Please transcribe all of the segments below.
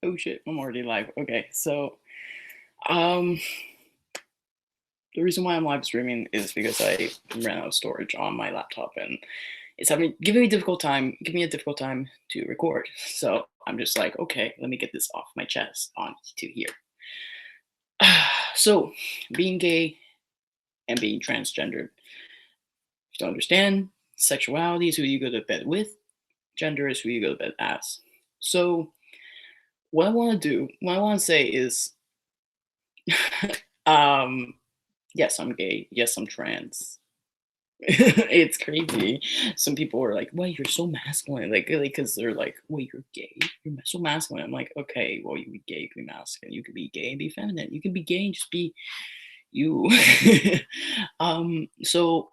Oh shit, I'm already live. Okay, so um the reason why I'm live streaming is because I ran out of storage on my laptop and it's having giving me giving me a difficult time to record. So I'm just like, okay, let me get this off my chest on to here. So being gay and being transgendered. If you don't understand, sexuality is who you go to bed with, gender is who you go to bed as. So what I want to say is um yes, I'm gay. Yes, I'm trans. It's crazy. Some people are like, "Wait, you're so masculine," because they're like, "Wait, you're gay? So masculine." I'm like, "Okay, well, you can be gay, you can be masculine. You can be gay and be feminine. You can be gay and just be you." So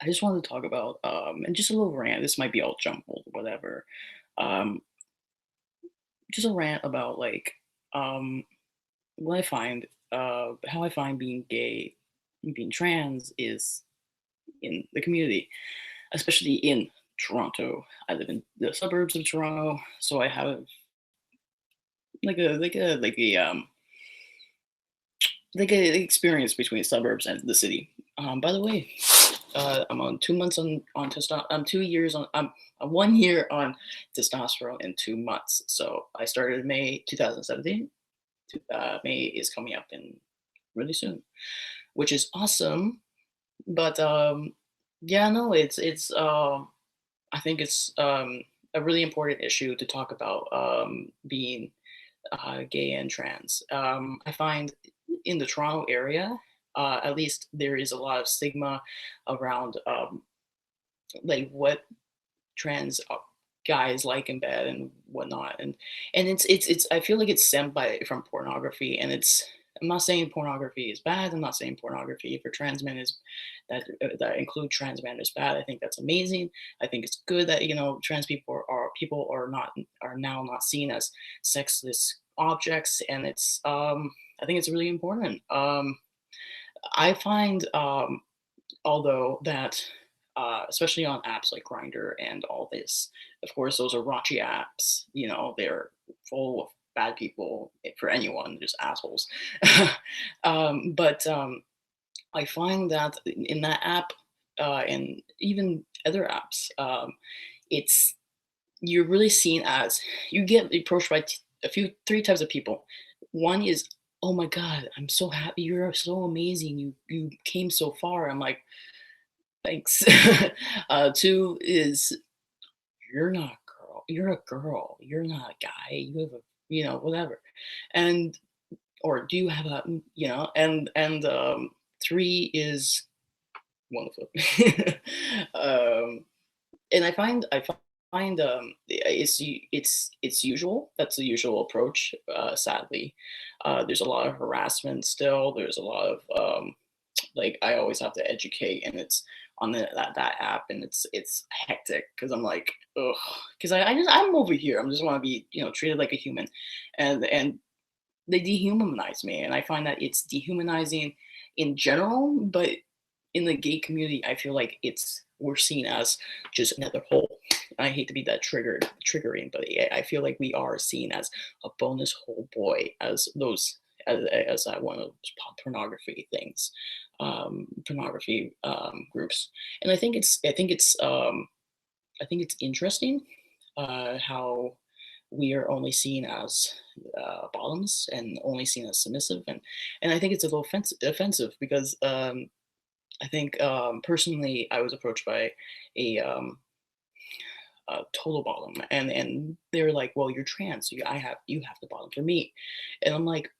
I just wanted to talk about and just a little rant. This might be all jumbled, whatever. Um, just a rant about um what I find, how I find being gay, and being trans is in the community, especially in Toronto. I live in the suburbs of Toronto, so I have like a experience between suburbs and the city. By the way, I'm on 2 months on testosterone. I'm 2 years on. I'm 1 year on testosterone in 2 months. So I started in May 2017. May is coming up in really soon, which is awesome. But yeah, no, it's. I think it's a really important issue to talk about being gay and trans. I find in the Toronto area, at least, there is a lot of stigma around like what trans guys like in bed and whatnot, and it's. I feel like it's stemmed from pornography, and it's. I'm not saying pornography is bad. I'm not saying pornography for trans men is that include trans men is bad. I think that's amazing. I think it's good that trans people are now not seen as sexless objects, and it's I think it's really important. I find although that especially on apps like Grindr and all this, of course, those are raunchy apps. They're full of bad people for anyone, just assholes. But I find that in that app and even other apps, it's you're really seen as you get approached by three types of people. One is, oh my god, I'm so happy, you're so amazing, you came so far. I'm like, thanks. Two is, you're not a girl. You're a girl. You're not a guy. You have a, whatever. And or do you have a, three is wonderful. um, and I find it's usual. That's the usual approach. Sadly, there's a lot of harassment still. There's a lot of like I always have to educate, and it's on that app, and it's hectic because I'm like, ugh, because I'm over here. I just want to be treated like a human, and they dehumanize me, and I find that it's dehumanizing in general, but in the gay community, I feel like we're seen as just another hole. I hate to be that triggering, but yeah, I feel like we are seen as a bonus hole boy, as those as one of those pornography things, pornography groups, and I think it's interesting how we are only seen as bottoms and only seen as submissive, and I think it's a little offensive because I think personally I was approached by a, a total bottom, and they're like, "Well, you're trans, you have the bottom for me," and I'm like,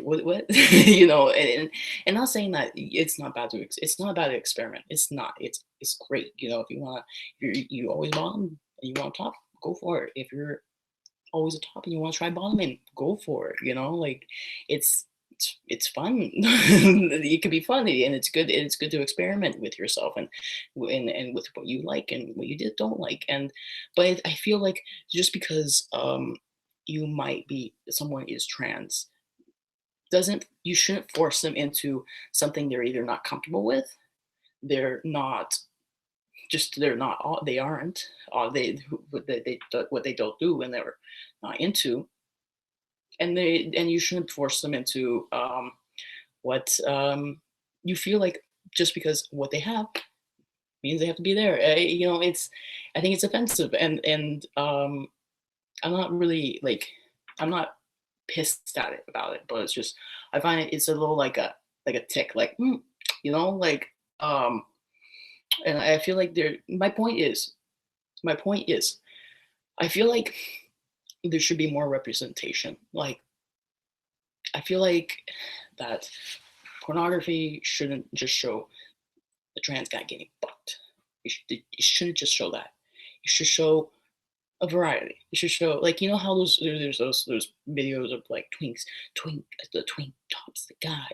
what? And not saying that it's not bad it's not bad to experiment. It's not. It's great. If you want to, you always bottom and you want top, go for it. If you're always a top and you want to try bottoming, go for it. Like it's it's fun. It can be fun, and it's good. It's good to experiment with yourself and with what you like and what you don't like. But I feel like just because you might be someone is trans doesn't you shouldn't force them into something they're either not comfortable with, they're not just they're not all they aren't what they don't do and they're not into, and you shouldn't force them into what you feel like just because what they have means they have to be there. It's I think it's offensive, and I'm not really like I'm not pissed at it about it, but it's just I find it's a little like a tick, like like um, and I feel like there. My point is, I feel like there should be more representation. Like I feel like that pornography shouldn't just show the trans guy getting fucked. It shouldn't just show that. It should show a variety. It should show like how there's those videos of like the twink tops the guy.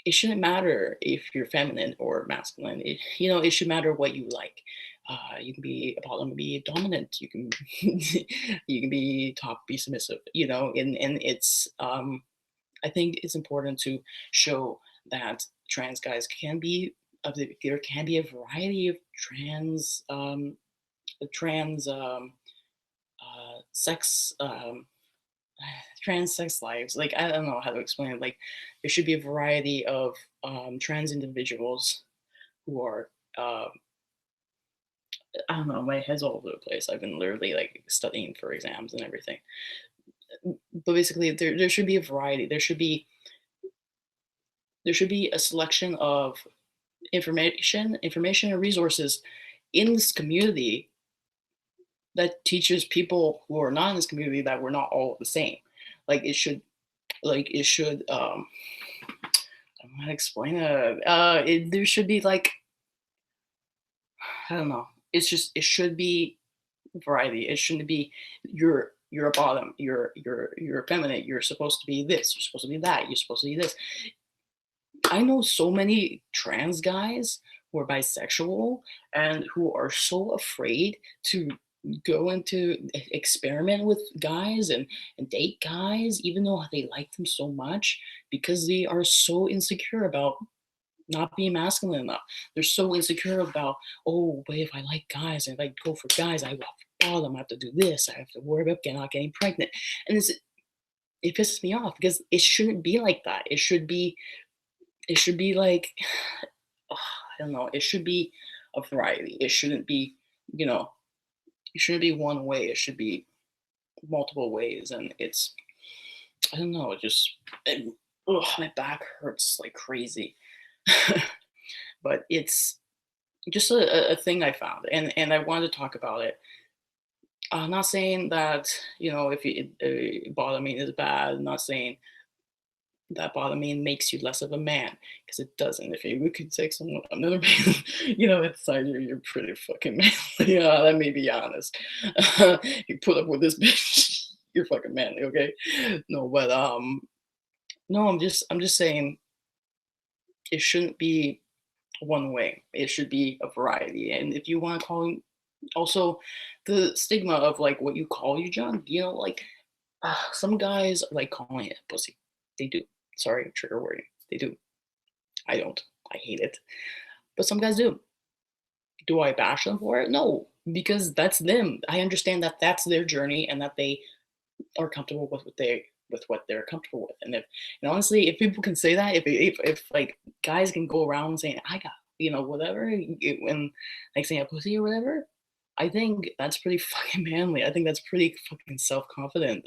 It shouldn't matter if you're feminine or masculine. It should matter what you like. You can be a bottom, be dominant. You can you can be top, be submissive. And it's I think it's important to show that trans guys can be there can be a variety of trans sex trans sex lives. Like I don't know how to explain it. Like there should be a variety of trans individuals who are I don't know, my head's all over the place. I've been literally like studying for exams and everything. But basically there should be a variety. There should be a selection of information and resources in this community that teaches people who are not in this community that we're not all the same. Like it should I don't know how to explain it. There should be like I don't know. It should be variety. It shouldn't be you're a bottom, you're effeminate, you're supposed to be this, you're supposed to be that, you're supposed to be this. I know so many trans guys who are bisexual and who are so afraid to go into experiment with guys and date guys, even though they like them so much, because they are so insecure about not being masculine enough. They're so insecure about, oh, but if I like guys and if I go for guys, I have to follow them. I have to do this. I have to worry about not getting pregnant. And it pisses me off because it shouldn't be like that. It should be like I don't know. It should be a variety. It shouldn't be, you know, it shouldn't be one way. It should be multiple ways. And it's, I don't know. My back hurts like crazy. But it's just a thing I found, and I wanted to talk about it. I'm not saying that if bottoming is bad. I'm not saying that bottoming makes you less of a man because it doesn't. If you could take someone another man, inside you're pretty fucking manly. Yeah, let me be honest. You put up with this bitch, you're fucking manly, okay? No, but no, I'm just saying it shouldn't be one way. It should be a variety. And if you want to call also the stigma of like what you call you junk, like some guys like calling it pussy. They do. Sorry, trigger wording. They do. I don't. I hate it. But some guys do. Do I bash them for it? No, because that's them. I understand that that's their journey and that they are comfortable with what they're comfortable with. And honestly, if people can say that, if like guys can go around saying I got whatever when like saying a pussy or whatever, I think that's pretty fucking manly. I think that's pretty fucking self confident.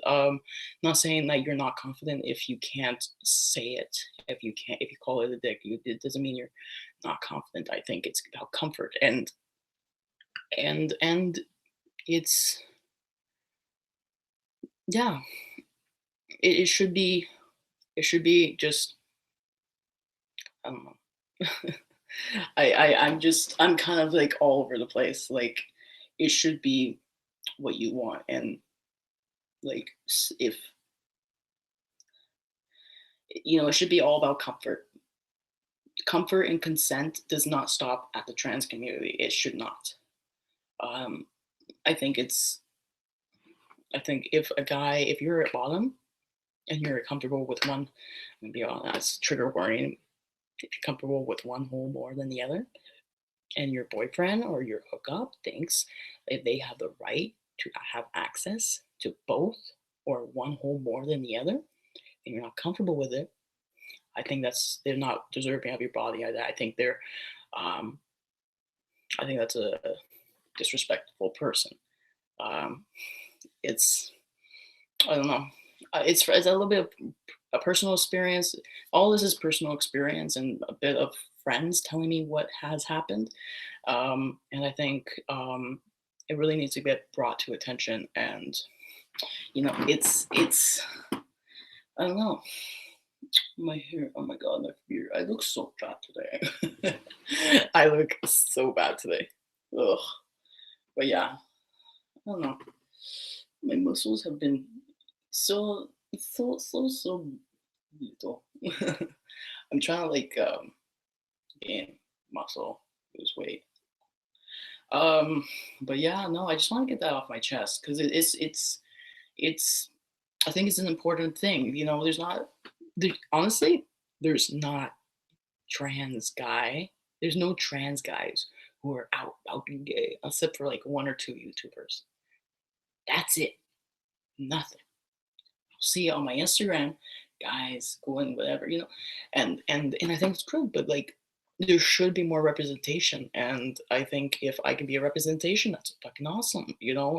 Not saying that you're not confident if you can't say it, if you call it a dick, it doesn't mean you're not confident. I think it's about comfort and it's yeah, it should be just I don't know. I'm kind of like all over the place. Like it should be what you want, and like if it should be all about comfort. Comfort and consent does not stop at the trans community. It should not. Um, I think it's. I think if you're at bottom and you're comfortable with one, I'm gonna be honest, trigger warning. If you're comfortable with one hole more than the other, and your boyfriend or your hookup thinks if they have the right to have access to both or one hole more than the other, and you're not comfortable with it, I think they're not deserving of your body. I think um, I think that's a disrespectful person. Um, it's I don't know. It's a little bit of a personal experience. All this is personal experience and a bit of friends telling me what has happened. And I think it really needs to get brought to attention. And it's I don't know. My hair. Oh my god, my beard. I look so bad today. I look so bad today. Ugh. But yeah, I don't know. My muscles have been so little. I'm trying to like gain muscle, lose weight. Um, but yeah, no, I just want to get that off my chest because it's I think it's an important thing. Honestly, there's not trans guy. There's no trans guys who are out being gay, except for like one or two YouTubers. That's it. Nothing. See on my Instagram, guys going whatever. And I think it's true, but like there should be more representation. And I think if I can be a representation, that's fucking awesome.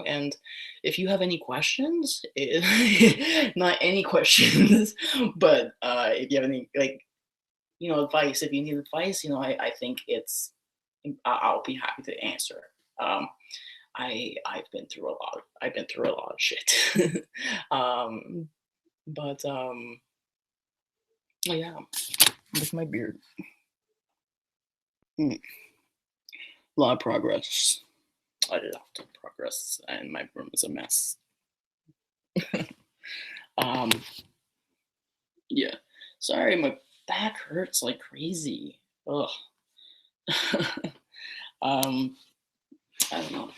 And if you have any questions, not any questions, but if you have any advice, if you need advice, I think I'll be happy to answer. Um, I've been through a lot. I've been through a lot of shit. um, but oh yeah, with my beard, a lot of progress. A lot of progress, and my room is a mess. um, yeah. Sorry, my back hurts like crazy. Ugh. um, I don't know.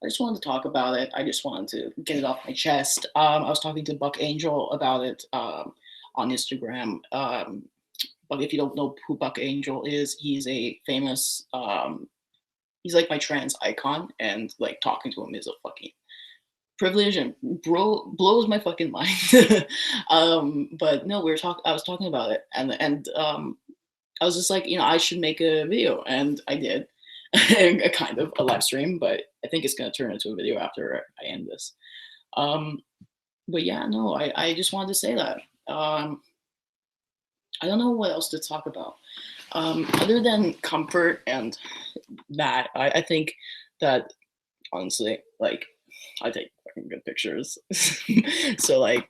I just wanted to talk about it. I just wanted to get it off my chest. I was talking to Buck Angel about it on Instagram. But if you don't know who Buck Angel is, he's a famous. He's like my trans icon, and like talking to him is a fucking privilege and blows my fucking mind. But no, I was talking about it, and I was just like, I should make a video, and I did. A kind of a live stream, but I think it's going to turn into a video after I end this. Um, but yeah, no, I just wanted to say that. I don't know what else to talk about. Other than comfort and that, I think that honestly, like, I take fucking good pictures. So, like,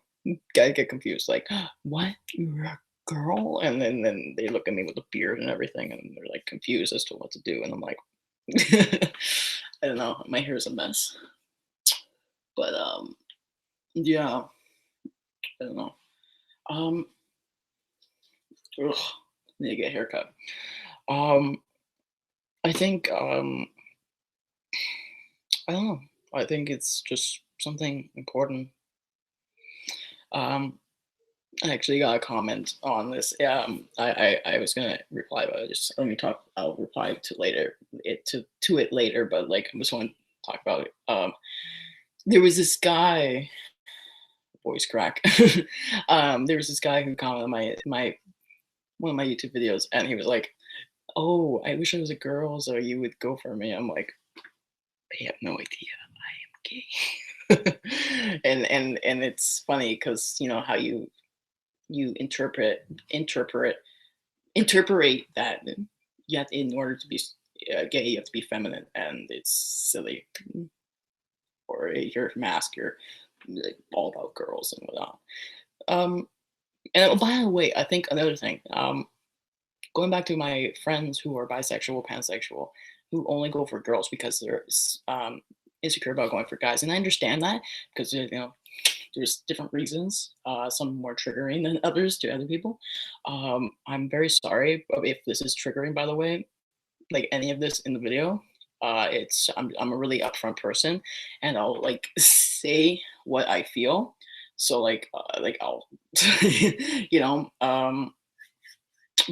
guys get confused, like, what? You're a girl? And then they look at me with a beard and everything, and they're like confused as to what to do. And I'm like, I don't know. My hair is a mess. But yeah, I don't know. Um, ugh, need to get a haircut. Um, I think I don't know. I think it's just something important. Um, I actually got a comment on this. I was gonna reply, but just let me talk. I'll reply to it later. But like, I just want to talk about it. There was this guy, voice crack. There was this guy who commented on my one of my YouTube videos, and he was like, "Oh, I wish I was a girl, so you would go for me." I'm like, "I have no idea. I am gay." And it's funny because how you interpret that. Yet in order to be gay, you have to be feminine, and it's silly. Or your mask, you're like, all about girls and whatnot. Um, and by the way, I think another thing. Going back to my friends who are bisexual, pansexual, who only go for girls because they're insecure about going for guys, and I understand that because there's different reasons, some more triggering than others to other people. I'm very sorry if this is triggering, by the way, like any of this in the video. I'm a really upfront person, and I'll like say what I feel. So like I'll you know.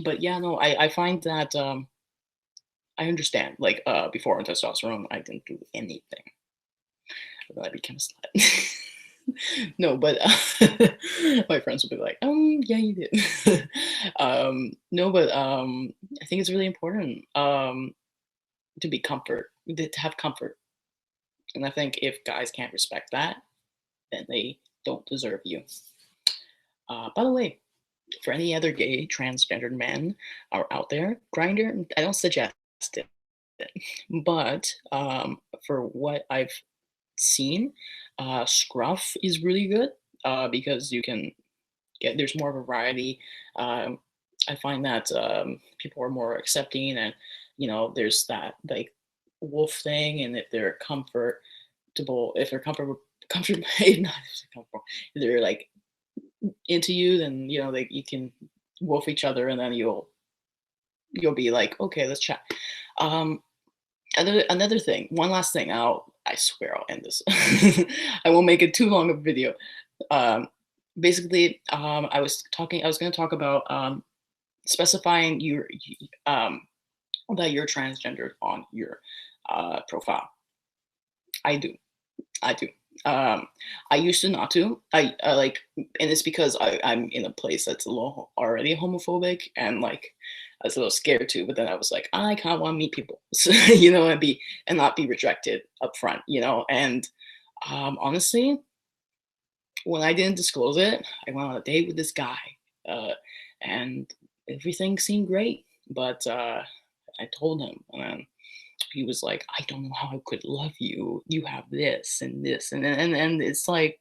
But yeah, no, I find that I understand. Like before on testosterone, I didn't do anything. But I became a slut. No, but my friends would be like, yeah, you did. No, but I think it's really important to be comfort, to have comfort. And I think if guys can't respect that, then they don't deserve you. By the way, for any other gay transgendered men are out there, Grinder, I don't suggest it, but for what I've seen, Scruff is really good because you can there's more variety. Um, I find that people are more accepting, and there's that like wolf thing, and if they're if they're comfortable, if not if they're comfortable, if they're like into you, then like you can wolf each other, and then you'll be like, okay, let's chat. Um, another thing, one last thing. I swear I'll end this. I won't make it too long of a video. Um, basically, I was going to talk about specifying that you're transgendered on your profile. I do. I do. Um, I used to not to. I like, and it's because I'm in a place that's a little already homophobic, and like I was a little scared too. But then I was like, I kind of want to meet people, so, and not be rejected up front, And honestly, when I didn't disclose it, I went on a date with this guy, uh, and everything seemed great. But I told him, and he was like, "I don't know how I could love you. You have this and this," and it's like,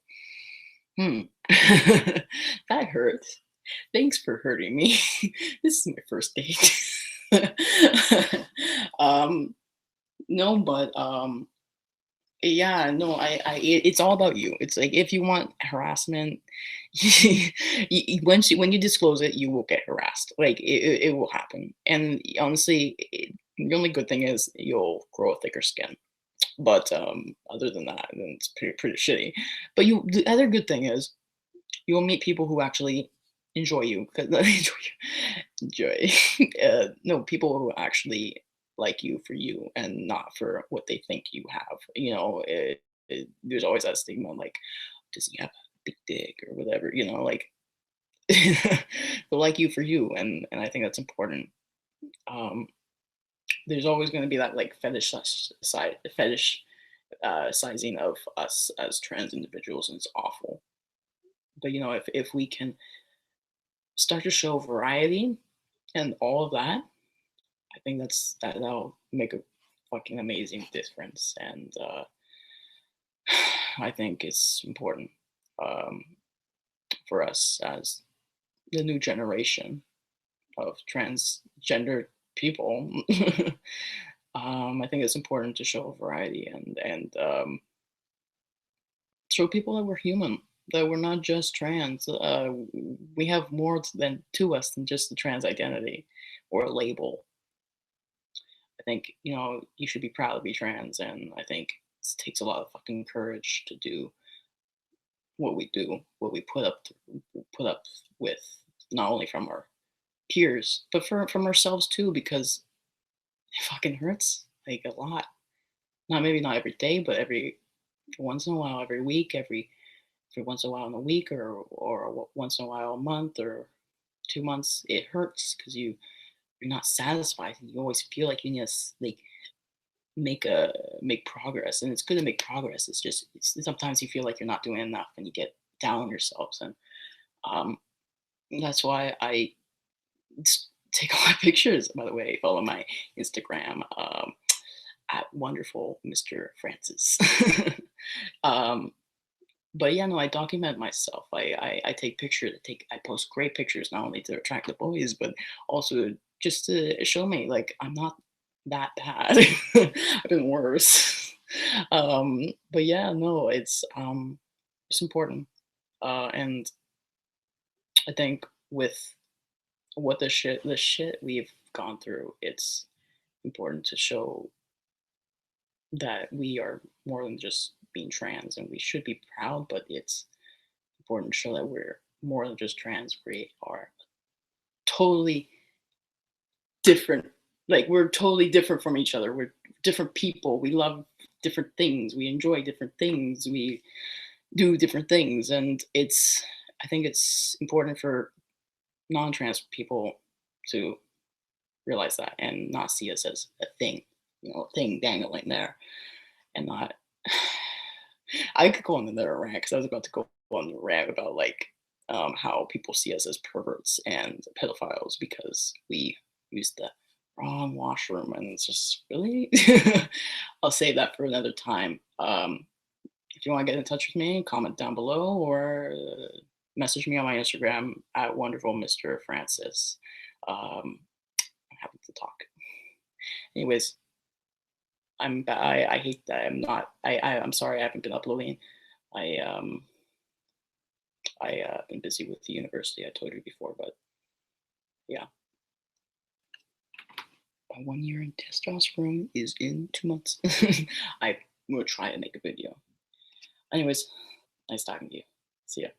hmm, that hurts. Thanks for hurting me. This is my first date. um, no, but yeah, no, it's all about you. It's like if you want harassment, when you disclose it, you will get harassed. Like it will happen. And honestly, the only good thing is you'll grow a thicker skin. But other than that, then it's pretty shitty. But the other good thing is you'll meet people who actually enjoy you because enjoy no people who actually like you for you and not for what they think you have. There's always that stigma like, does he have a big dick or whatever? Like they'll like you for you, and I think that's important. Um, there's always going to be that like fetish sizing of us as trans individuals, and it's awful. But if we can start to show variety and all of that, I think that'll make a fucking amazing difference. And I think it's important um, for us as the new generation of transgender people. I think it's important to show variety and show people that we're human, that we're not just trans. We have more than to us than just the trans identity or a label. I think you should be proud to be trans, and I think it takes a lot of fucking courage to do what we do, what we put up with, not only from our peers, but from ourselves too, because it fucking hurts like a lot. Not every day, but every once in a while, every week, every once in a while in a week, or once in a while a month or 2 months, it hurts because you're not satisfied, and you always feel like you need to like make progress, and it's good to make progress. It's just sometimes you feel like you're not doing enough, and you get down on yourselves, and um, that's why I take a lot of pictures. By the way, follow my Instagram at wonderful Mr. Francis. um, but yeah, no, I document myself. I take pictures. I post great pictures, not only to attract the boys, but also just to show me like I'm not that bad. I've been worse. But yeah, no, it's important. And I think with what the shit we've gone through, it's important to show that we are more than just being trans, and we should be proud, but it's important to show that we're more than just trans. We are totally different Like, we're totally different from each other. We're different people. We love different things. We enjoy different things. We do different things, and I think it's important for non-trans people to realize that and not see us as a thing, a thing dangling there, and not. I could go on another rant because I was about to go on the rant about like how people see us as perverts and pedophiles because we use the wrong washroom, and it's just really. I'll save that for another time. If you want to get in touch with me, comment down below or message me on my Instagram at wonderful Mr. Francis. I'm happy to talk. Anyways, I hate that I'm not. I'm sorry I haven't been uploading. I been busy with the university. I told you before, but yeah, my 1 year in testosterone is in 2 months. I'm gonna try to make a video. Anyways, nice talking to you. See ya.